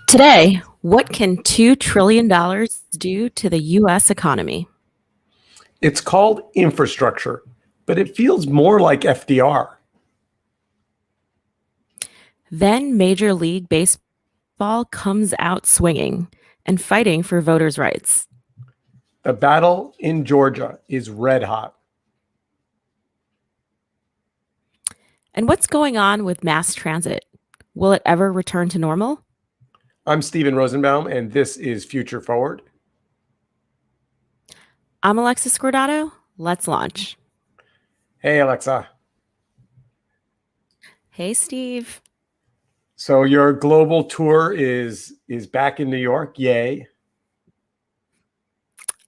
Today, what can $2 trillion do to the U.S. economy? It's called infrastructure, but it feels more like FDR. Then Major League Baseball comes out swinging and fighting for voters' rights. The battle in Georgia is red hot. And what's going on with mass transit? Will it ever return to normal? I'm Stephen Rosenbaum, and this is Future Forward. I'm Alexis Scordato. Let's launch. Hey, Alexa. Hey, Steve. So your global tour is back in New York. Yay.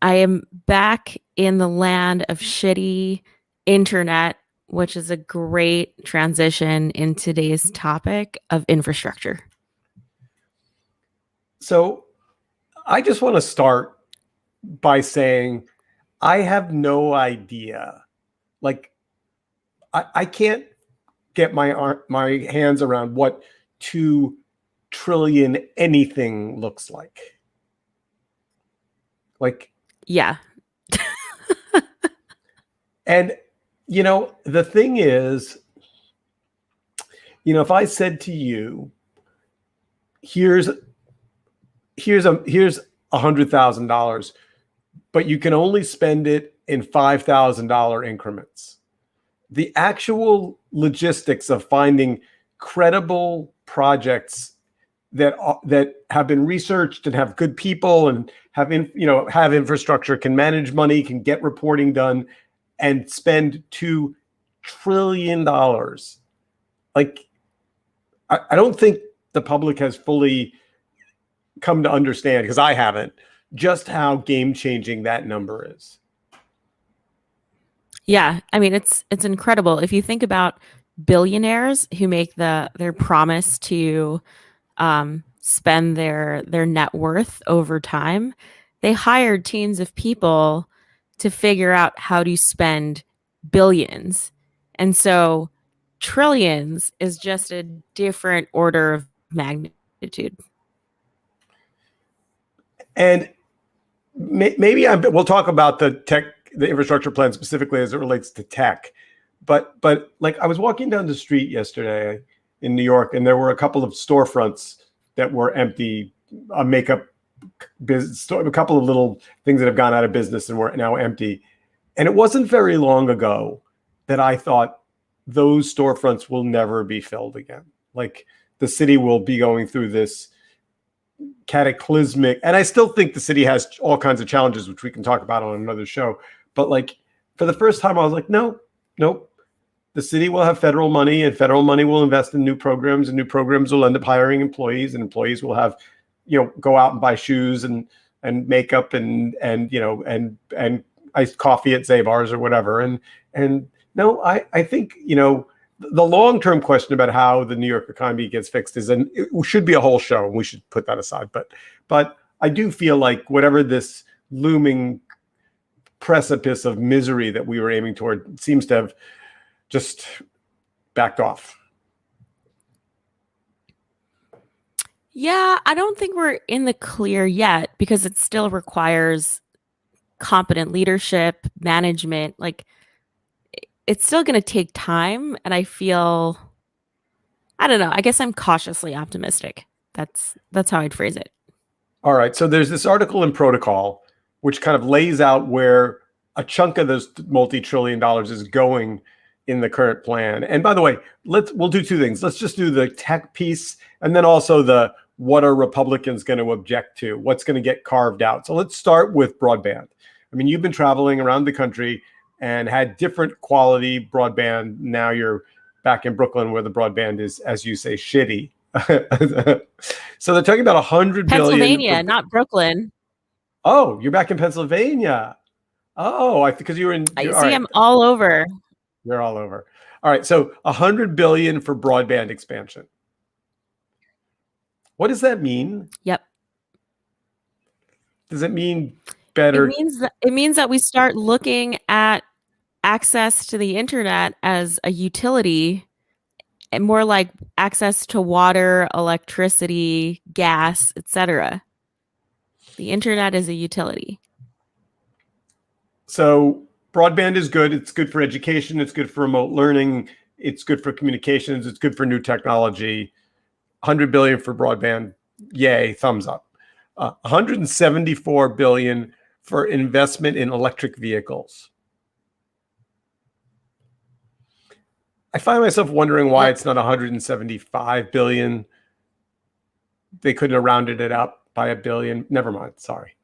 I am back in the land of shitty internet, which is a great transition in today's topic of infrastructure. So I just want to start by saying I have no idea. Like, I can't get my hands around what 2 trillion anything looks like. Yeah. And, the thing is, if I said to you, here's $100,000, but you can only spend it in $5,000 increments. The actual logistics of finding credible projects that have been researched and have good people and have infrastructure, can manage money, can get reporting done, and spend $2 trillion. Like, I don't think the public has fully come to understand, because I haven't, just how game-changing that number is. Yeah, I mean it's incredible if you think about billionaires who make their promise to spend their net worth over time. They hired teams of people to figure out how to spend billions, and so trillions is just a different order of magnitude. And maybe we'll talk about the infrastructure plan specifically as it relates to tech. But like, I was walking down the street yesterday in New York, and there were a couple of storefronts that were empty, a makeup business, a couple of little things that have gone out of business and were now empty. And it wasn't very long ago that I thought those storefronts will never be filled again. Like, the city will be going through this cataclysmic, and I still think the city has all kinds of challenges, which we can talk about on another show. But like, for the first time, I was like, nope. The city will have federal money, and federal money will invest in new programs, and new programs will end up hiring employees, and employees will have, go out and buy shoes and makeup and iced coffee at Zabar's or whatever. And no, I think, the long-term question about how the New York economy gets fixed it should be a whole show, and we should put that aside. But I do feel like whatever this looming precipice of misery that we were aiming toward seems to have just backed off. Yeah, I don't think we're in the clear yet, because it still requires competent leadership, management. Like, it's still going to take time. And I don't know, I guess I'm cautiously optimistic. That's how I'd phrase it. All right. So there's this article in Protocol, which kind of lays out where a chunk of this multi-trillion dollars is going in the current plan. And by the way, we'll do two things. Let's just do the tech piece, and then also what are Republicans going to object to? What's going to get carved out? So let's start with broadband. I mean, you've been traveling around the country and had different quality broadband. Now you're back in Brooklyn, where the broadband is, as you say, shitty. So they're talking about $100 billion. Pennsylvania, not Brooklyn. Oh, you're back in Pennsylvania. Oh, because you were in. I see, right. I'm all over. You're all over. All right. So $100 billion for broadband expansion. What does that mean? Yep. Does it mean better? It means that we start looking at access to the internet as a utility and more like access to water, electricity, gas, etc. The internet is a utility. So broadband is good. It's good for education. It's good for remote learning. It's good for communications. It's good for new technology. 100 billion for broadband. Yay, thumbs up. 174 billion for investment in electric vehicles. I find myself wondering why it's not 175 billion. They couldn't have rounded it up by a billion. Never mind. Sorry.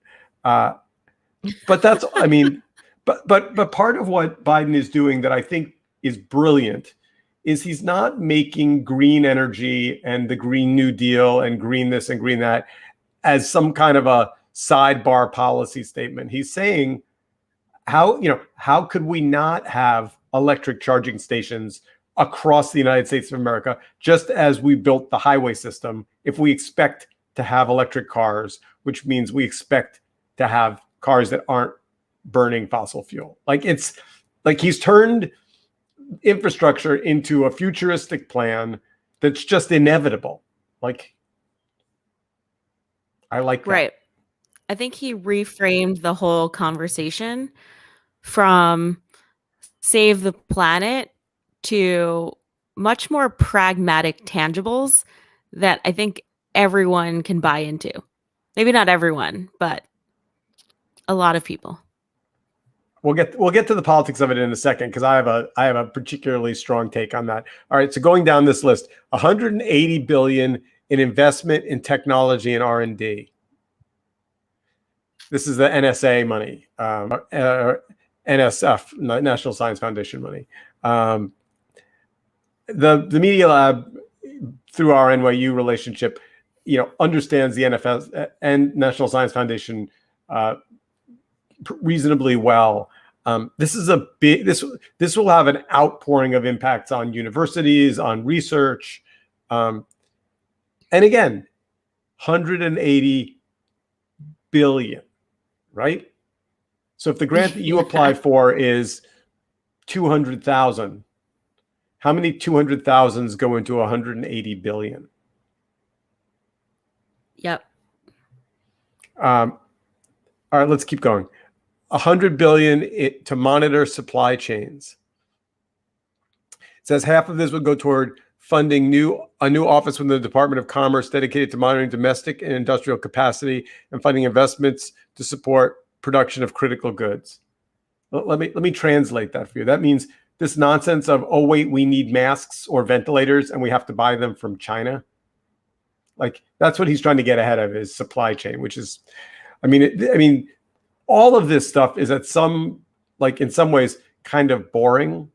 But that's, I mean, but part of what Biden is doing that I think is brilliant is he's not making green energy and the Green New Deal and green this and green that as some kind of a sidebar policy statement. He's saying, how could we not have electric charging stations across the United States of America, just as we built the highway system, if we expect to have electric cars, which means we expect to have cars that aren't burning fossil fuel. It's like he's turned infrastructure into a futuristic plan that's just inevitable. I like that. Right. I think he reframed the whole conversation from save the planet to much more pragmatic tangibles that I think everyone can buy into. Maybe not everyone, but a lot of people. We'll get to the politics of it in a second because I have a particularly strong take on that. All right, so going down this list, 180 billion in investment in technology and R&D. This is the NSA money, NSF, National Science Foundation money. The Media Lab, through our NYU relationship, understands the NFS and National Science Foundation reasonably well. This is a big. This will have an outpouring of impacts on universities, on research, and again, 180 billion, right? So if the grant that you apply for is 200,000, how many 200,000s go into 180 billion? Yep. All right, let's keep going. 100 billion to monitor supply chains. It says half of this would go toward funding a new office within the Department of Commerce dedicated to monitoring domestic and industrial capacity and funding investments to support production of critical goods. Let me translate that for you. That means this nonsense of, oh wait, we need masks or ventilators and we have to buy them from China. That's what he's trying to get ahead of, is supply chain, which is, I mean, all of this stuff is in some ways kind of boring,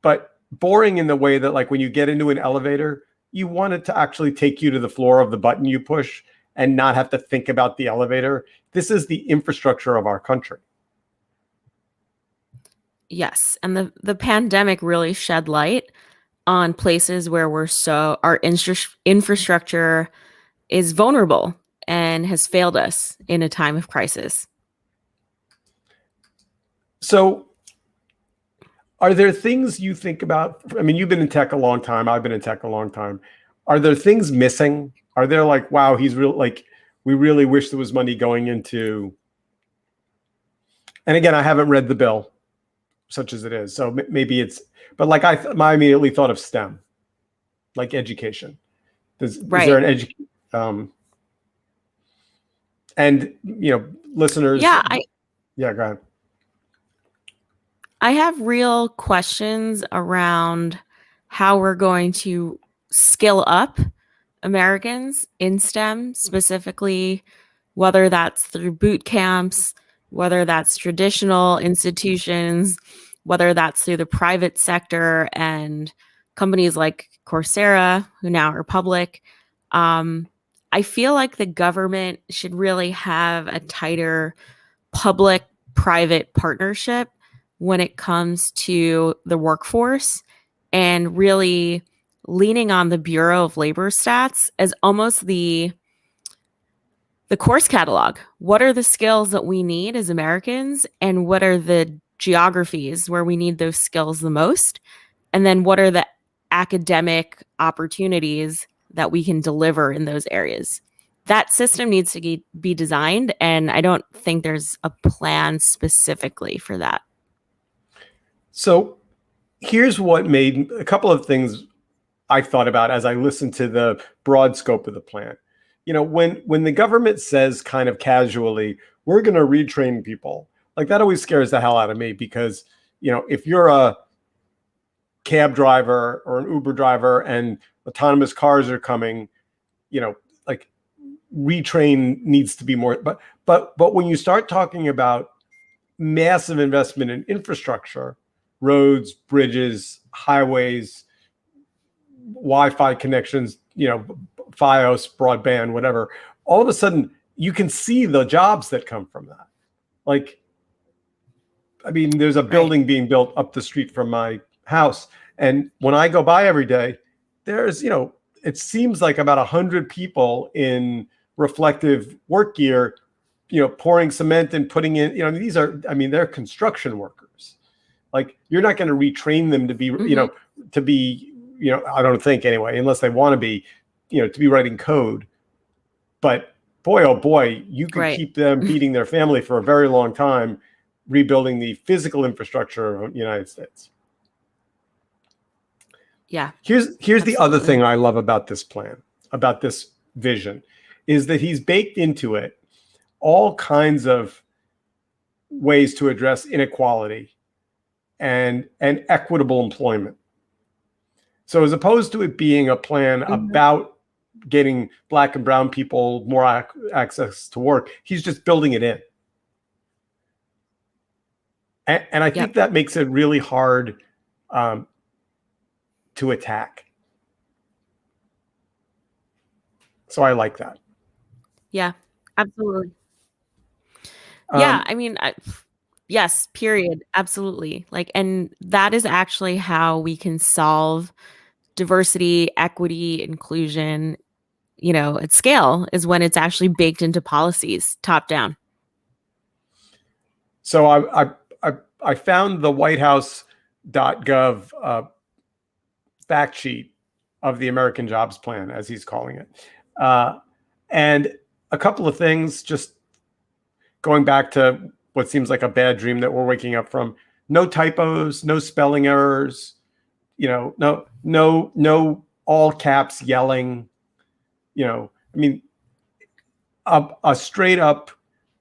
but boring in the way that when you get into an elevator, you want it to actually take you to the floor of the button you push and not have to think about the elevator. This is the infrastructure of our country. Yes. And the pandemic really shed light on places where our infrastructure is vulnerable and has failed us in a time of crisis. So are there things you think about? I mean, you've been in tech a long time. I've been in tech a long time. Are there things missing? Are there wow, he's real, we really wish there was money going into, and again, I haven't read the bill, such as it is. So maybe it's, but I immediately thought of STEM, education. Is there an education? And listeners. Yeah, go ahead. I have real questions around how we're going to skill up Americans in STEM, specifically, whether that's through boot camps, whether that's traditional institutions, whether that's through the private sector and companies like Coursera, who now are public. I feel like the government should really have a tighter public-private partnership when it comes to the workforce, and really leaning on the Bureau of Labor Stats as almost the course catalog. What are the skills that we need as Americans, and what are the geographies where we need those skills the most? And then what are the academic opportunities that we can deliver in those areas. That system needs to be designed, and I don't think there's a plan specifically for that. So here's what made a couple of things I thought about as I listened to the broad scope of the plan. When the government says kind of casually, we're going to retrain people, like that always scares the hell out of me because, if you're a cab driver or an Uber driver and autonomous cars are coming, like retrain needs to be more, but when you start talking about massive investment in infrastructure, roads, bridges, highways, Wi-Fi connections, FiOS, broadband, whatever, all of a sudden you can see the jobs that come from that. Like, I mean, there's a building being built up the street from my house. And when I go by every day, there's, it seems like about 100 people in reflective work gear, pouring cement and putting in, they're construction workers. Like, you're not going to retrain them to be, to be, I don't think anyway, unless they want to be, to be writing code. But boy, oh boy, you could keep them feeding their family for a very long time, rebuilding the physical infrastructure of the United States. Yeah. Here's the other thing I love about this plan, about this vision, is that he's baked into it all kinds of ways to address inequality and equitable employment. So as opposed to it being a plan about getting Black and brown people more access to work, he's just building it in. And I think that makes it really hard to attack. So I like that. Yeah, absolutely. Yeah, I mean, yes, period. Absolutely. And that is actually how we can solve diversity, equity, inclusion, at scale, is when it's actually baked into policies, top down. So I found the whitehouse.gov fact sheet of the American Jobs Plan, as he's calling it. And a couple of things, just going back to what seems like a bad dream that we're waking up from. No typos, no spelling errors, no all caps yelling, a straight up,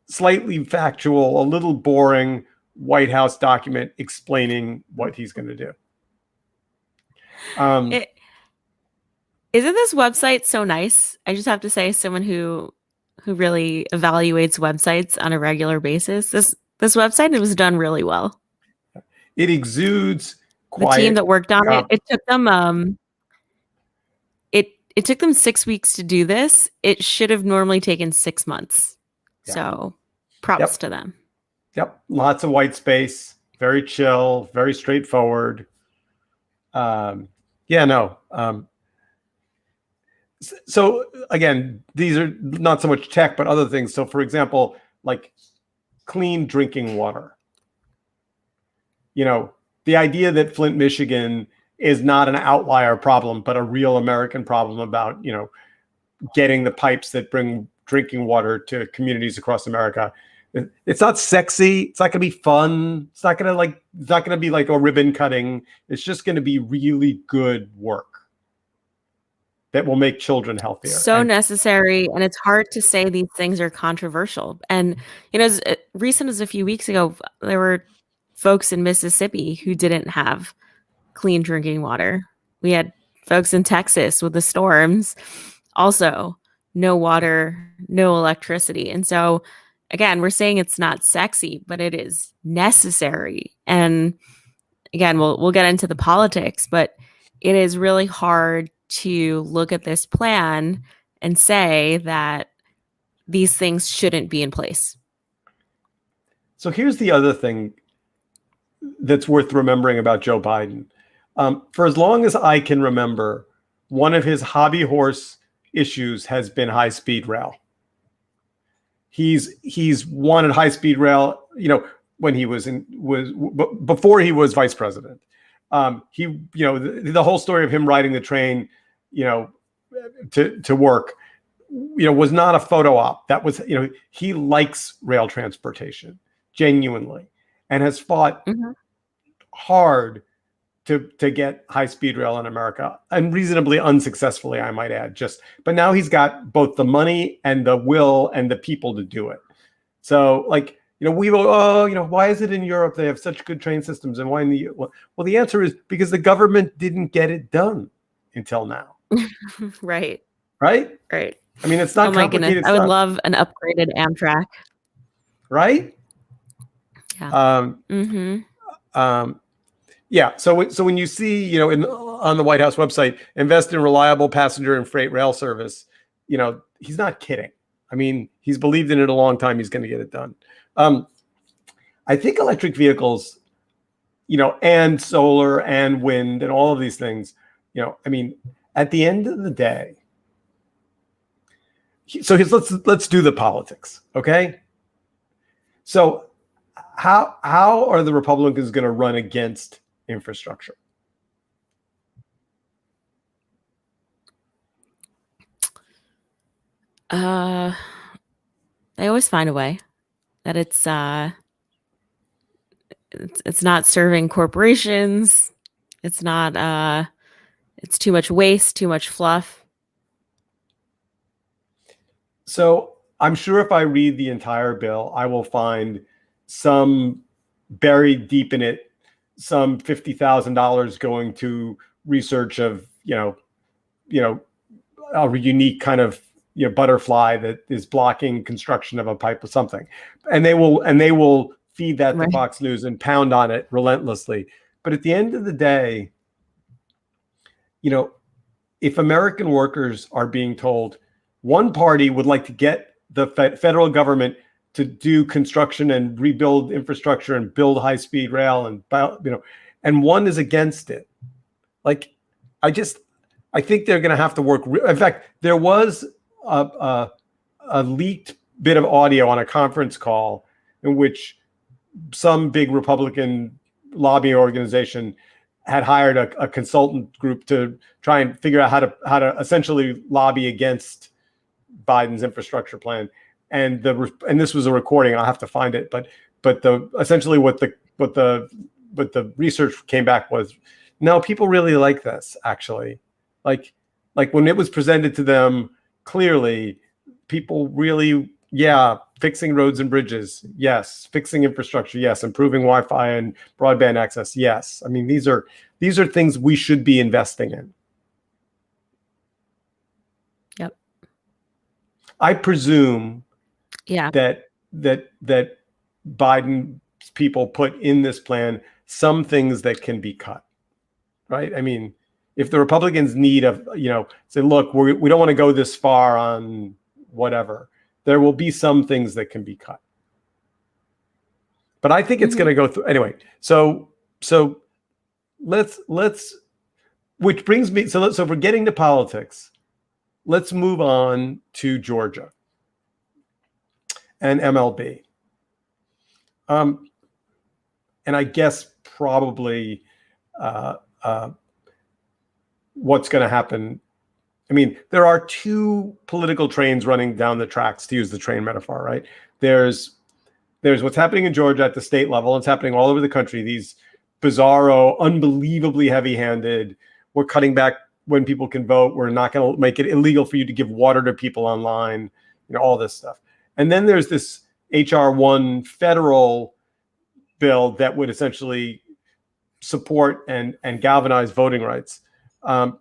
slightly factual, a little boring White House document explaining what he's going to do. Isn't this website so nice? I just have to say, someone who really evaluates websites on a regular basis, this website, it was done really well. It exudes quiet. The team that worked on it took them it took them 6 weeks to do this. It should have normally taken 6 months. Yeah. So props to them. Yep. Lots of white space, very chill, very straightforward. So again, these are not so much tech, but other things. So for example, like clean drinking water. The idea that Flint, Michigan is not an outlier problem, but a real American problem about, getting the pipes that bring drinking water to communities across America. It's not sexy. It's not going to be fun. It's not going to be like a ribbon cutting. It's just going to be really good work that will make children healthier. So necessary. And it's hard to say these things are controversial. And, as recent as a few weeks ago, there were folks in Mississippi who didn't have clean drinking water. We had folks in Texas with the storms, also no water, no electricity. And so again, we're saying it's not sexy, but it is necessary. And again, we'll get into the politics, but it is really hard to look at this plan and say that these things shouldn't be in place. So here's the other thing that's worth remembering about Joe Biden. For as long as I can remember, one of his hobby horse issues has been high-speed rail. He's wanted high-speed rail, when he was before he was vice president. He, the whole story of him riding the train, to work, was not a photo op. That was, he likes rail transportation genuinely, and has fought Mhm. hard to get high speed rail in America, and reasonably unsuccessfully, I might add. But now he's got both the money and the will and the people to do it. So, like, we will, why is it in Europe they have such good train systems, and why in the well, the answer is because the government didn't get it done until now. Right. Right? Right. I mean, it's Oh not my goodness. complicated I would stuff, love an upgraded Amtrak. right? Yeah. Um, Mhm. yeah. So when you see, on the White House website, invest in reliable passenger and freight rail service, he's not kidding. I mean, he's believed in it a long time. He's going to get it done. I think electric vehicles, and solar and wind and all of these things, I mean, at the end of the day, so let's do the politics, okay? So how are the Republicans going to run against infrastructure? Uh, they always find a way that it's not serving corporations. It's not it's too much waste, too much fluff. So I'm sure if I read the entire bill, I will find some buried deep in it, some $50,000 going to research of, a unique kind of, butterfly that is blocking construction of a pipe or something. And they will feed that to Right. Fox News and pound on it relentlessly. But at the end of the day, if American workers are being told one party would like to get the federal government to do construction and rebuild infrastructure and build high-speed rail, and one is against it, like, I think they're going to have to work. In fact, there was a leaked bit of audio on a conference call in which some big Republican lobbying organization had hired a consultant group to try and figure out how to essentially lobby against Biden's infrastructure plan. And this was a recording. I'll have to find it, but essentially what the research came back was, no, people really like this, actually. Like when it was presented to them clearly, people really, yeah, fixing roads and bridges, yes. Fixing infrastructure, yes. Improving Wi-Fi and broadband access, yes. I mean, these are things we should be investing in. Yep. I presume Yeah. that Biden's people put in this plan some things that can be cut, right? I mean, if the Republicans need say, look, we don't want to go this far on whatever, there will be some things that can be cut. But I think it's going to go through anyway. So let's which brings me, so if we're getting to politics, let's move on to Georgia and MLB. And I guess probably what's going to happen. I mean, there are two political trains running down the tracks, to use the train metaphor, right? There's what's happening in Georgia at the state level. It's happening all over the country. These bizarro, unbelievably heavy-handed, we're cutting back when people can vote. We're not going to make it illegal for you to give water to people online, all this stuff. And then there's this HR 1 federal bill that would essentially support and galvanize voting rights. I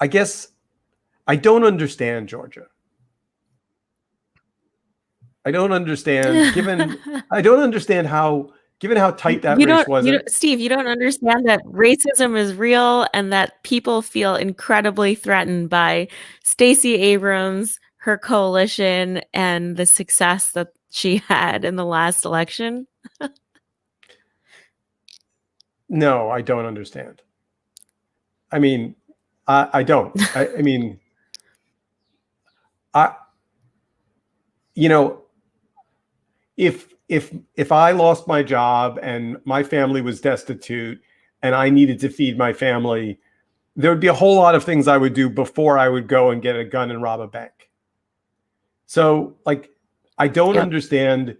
guess I don't understand Georgia. I don't understand, given how tight that race was. Steve, you don't understand that racism is real and that people feel incredibly threatened by Stacey Abrams, her coalition, and the success that she had in the last election. No, I don't understand. I mean, I don't. I mean, if I lost my job and my family was destitute and I needed to feed my family, there would be a whole lot of things I would do before I would go and get a gun and rob a bank. So, like, I don't Yep. understand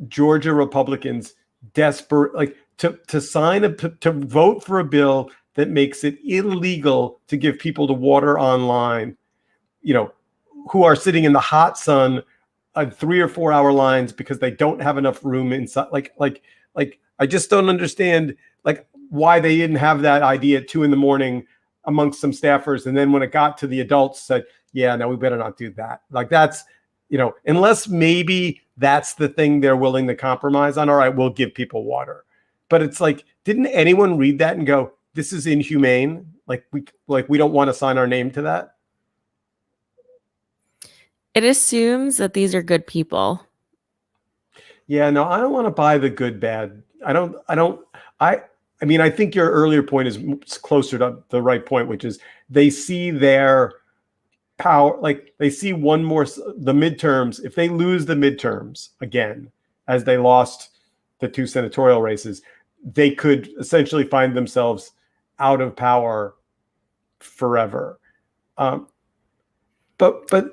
Georgia Republicans desperate, like, to sign to vote for a bill that makes it illegal to give people to water online, who are sitting in the hot sun on 3 or 4 hour lines because they don't have enough room inside. Like I just don't understand like why they didn't have that idea at 2 a.m. amongst some staffers, and then when it got to the adults, said, "Yeah, no, we better not do that." Like that's unless maybe that's the thing they're willing to compromise on. All right, we'll give people water, but it's like, didn't anyone read that and go, "This is inhumane"? We don't want to sign our name to that. It assumes that these are good people. Yeah, no, I don't want to buy the good bad. I mean, I think your earlier point is closer to the right point, which is they see their power, like they see the midterms. If they lose the midterms again, as they lost the 2 senatorial races, they could essentially find themselves out of power forever. But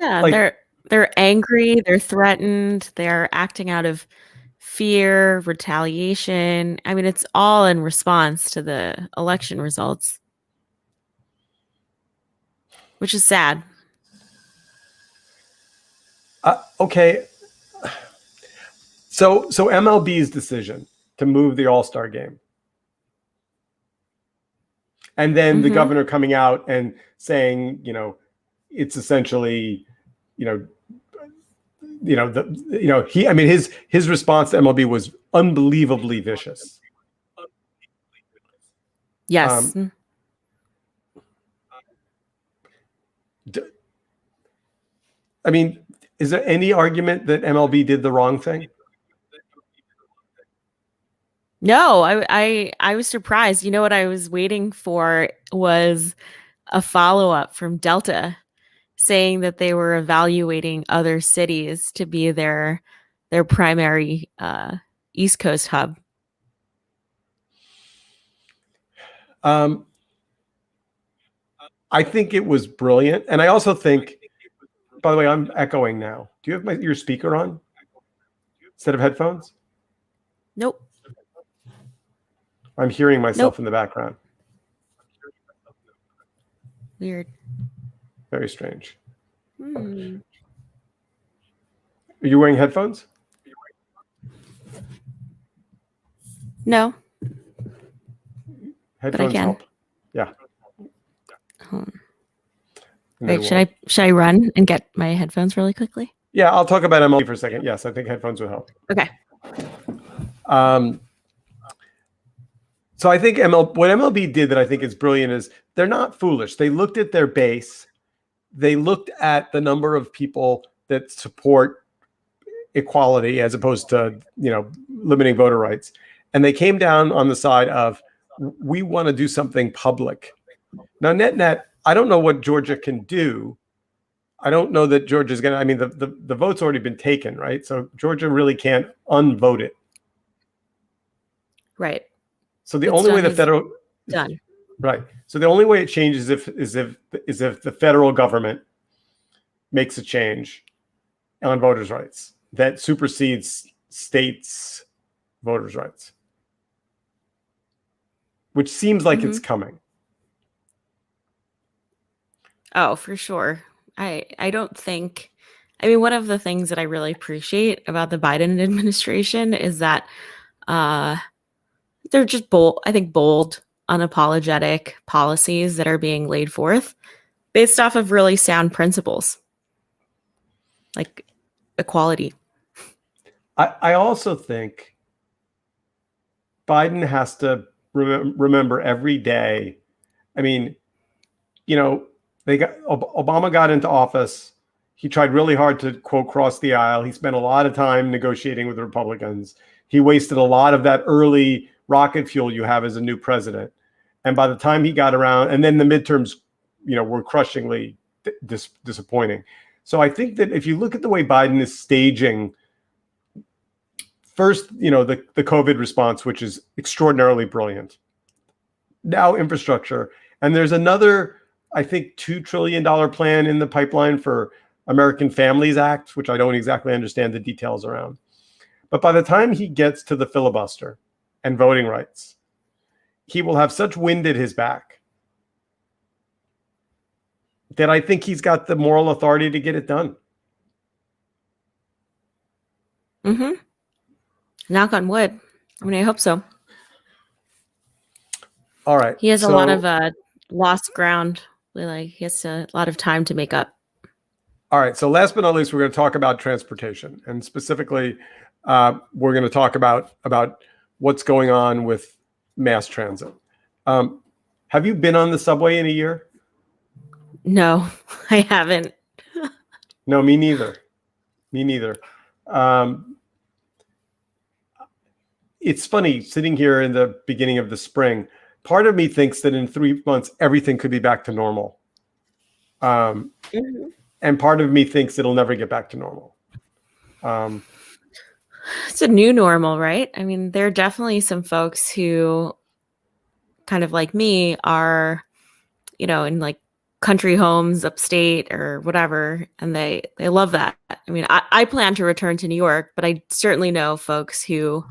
Yeah, like, they're angry, they're threatened, they're acting out of fear, retaliation. I mean, it's all in response to the election results, which is sad. okay, so MLB's decision to move the All-Star game, and then the Mm-hmm. governor coming out and saying, it's essentially, I mean, his response to MLB was unbelievably vicious. Yes. I mean, is there any argument that MLB did the wrong thing? No, I was surprised. You know what I was waiting for was a follow-up from Delta saying that they were evaluating other cities to be their primary East Coast hub. I think it was brilliant, and I also think, by the way, I'm echoing now. Do you have your speaker on instead of headphones? Nope. I'm hearing myself Nope. in the background. Weird. Very strange. Hmm. Are you wearing headphones? No, but I Headphones can. help. Yeah. Wait, should I run and get my headphones really quickly? Yeah, I'll talk about MLB for a second. Yes, I think headphones would help. Okay. So I think what MLB did that I think is brilliant is they're not foolish. They looked at their base. They looked at the number of people that support equality as opposed to, limiting voter rights. And they came down on the side of, we want to do something public. Now, net, I don't know what Georgia can do. I don't know that Georgia's going to, I mean, the vote's already been taken, right? So Georgia really can't unvote it. Right. So the only way the federal done. Right. So the only way it changes is if the federal government makes a change on voters' rights that supersedes states' voters' rights, which seems like it's coming. Oh, for sure. I don't think, I mean, one of the things that I really appreciate about the Biden administration is that they're just bold, unapologetic policies that are being laid forth based off of really sound principles like equality. I also think Biden has to remember every day. I mean, Obama got into office. He tried really hard to, quote, cross the aisle. He spent a lot of time negotiating with the Republicans. He wasted a lot of that early rocket fuel you have as a new president. And by the time he got around, and then the midterms, were crushingly disappointing. So I think that if you look at the way Biden is staging first, the COVID response, which is extraordinarily brilliant. Now infrastructure. And there's another, I think, $2 trillion plan in the pipeline for American Families Act, which I don't exactly understand the details around. But by the time he gets to the filibuster and voting rights, he will have such wind at his back that I think he's got the moral authority to get it done. Mm-hmm. Knock on wood. I mean, I hope so. All right. He has a lot of lost ground. He has a lot of time to make up. All right. So last but not least, we're going to talk about transportation, and specifically, we're going to talk about what's going on with mass transit. Have you been on the subway in a year? No, I haven't. No, me neither. It's funny sitting here in the beginning of the spring. Part of me thinks that in 3 months, everything could be back to normal. And part of me thinks it'll never get back to normal. It's a new normal, right? I mean, there are definitely some folks who kind of like me are, in like country homes upstate or whatever, and they love that. I mean, I plan to return to New York, but I certainly know folks who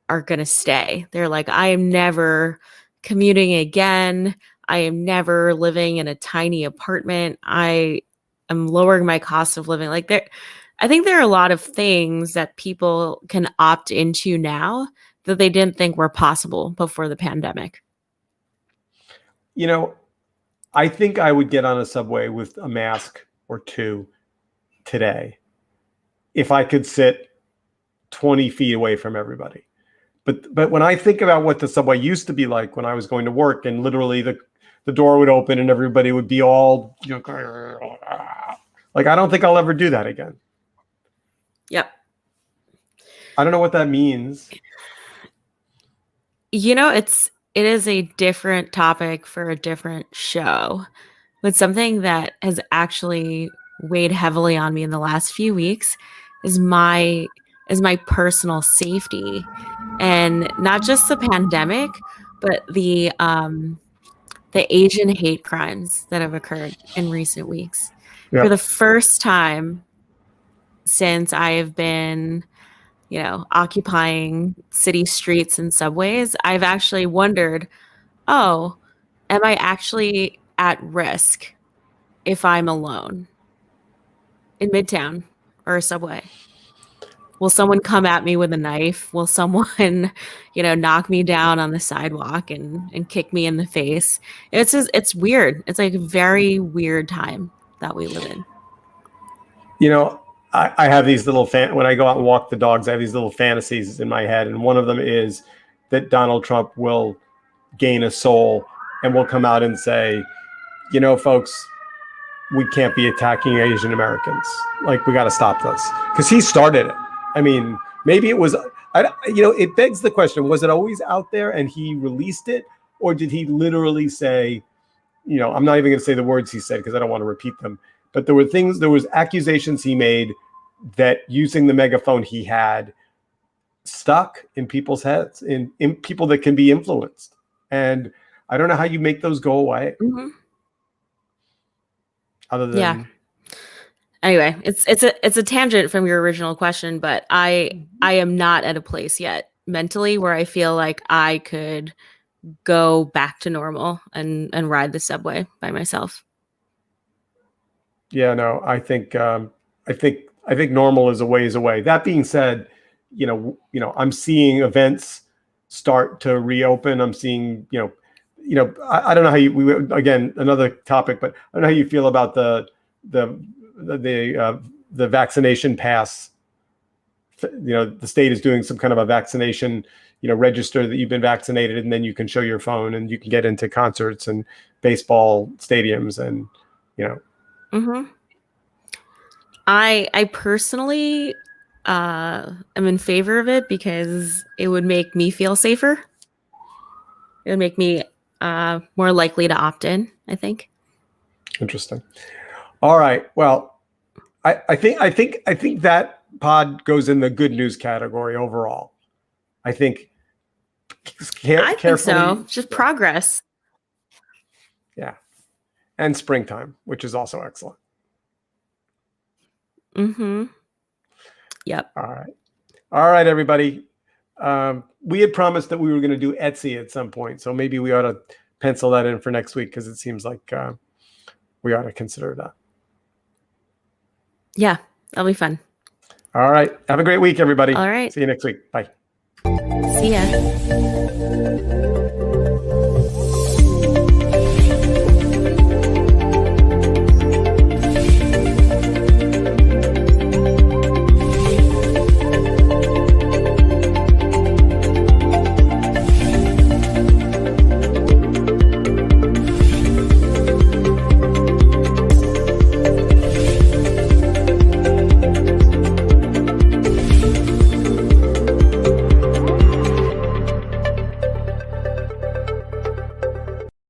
are going to stay. They're like, I am never commuting again. I am never living in a tiny apartment. I am lowering my cost of living. I think there are a lot of things that people can opt into now that they didn't think were possible before the pandemic. I think I would get on a subway with a mask or two today if I could sit 20 feet away from everybody. But when I think about what the subway used to be like when I was going to work, and literally the door would open and everybody would be all like, I don't think I'll ever do that again. Yep. I don't know what that means. It is a different topic for a different show, but something that has actually weighed heavily on me in the last few weeks is my personal safety, and not just the pandemic, but the Asian hate crimes that have occurred in recent weeks. Yep. For the first time since I have been occupying city streets and subways, I've actually wondered, am I actually at risk if I'm alone in Midtown or a subway? Will someone come at me with a knife? Will someone, knock me down on the sidewalk and kick me in the face? It's weird. It's like a very weird time that we live in. I have these little when I go out and walk the dogs, I have these little fantasies in my head. And one of them is that Donald Trump will gain a soul and will come out and say, folks, we can't be attacking Asian Americans. Like, we got to stop this, because he started it. I mean, maybe it was, it begs the question, was it always out there and he released it? Or did he literally say, I'm not even going to say the words he said because I don't want to repeat them. But there was accusations he made that using the megaphone he had stuck in people's heads, in people that can be influenced. And I don't know how you make those go away. Mm-hmm. Other than Anyway, it's a tangent from your original question, but I am not at a place yet mentally where I feel like I could go back to normal and ride the subway by myself. Yeah, no, I think normal is a ways away. That being said, I'm seeing events start to reopen. I'm seeing, I don't know how again, another topic, but I don't know how you feel about the vaccination pass. The state is doing some kind of a vaccination, register that you've been vaccinated, and then you can show your phone and you can get into concerts and baseball stadiums and, Mm-hmm. I personally am in favor of it because it would make me feel safer. It would make me more likely to opt in, I think. Interesting. All right. Well, I think that pod goes in the good news category overall. I think. I think so. Just progress. Yeah. And springtime, which is also excellent. Mm-hmm. Yep. All right, everybody. We had promised that we were going to do Etsy at some point, so maybe we ought to pencil that in for next week because it seems like we ought to consider that. Yeah, that'll be fun. All right. Have a great week, everybody. All right. See you next week. Bye. See ya.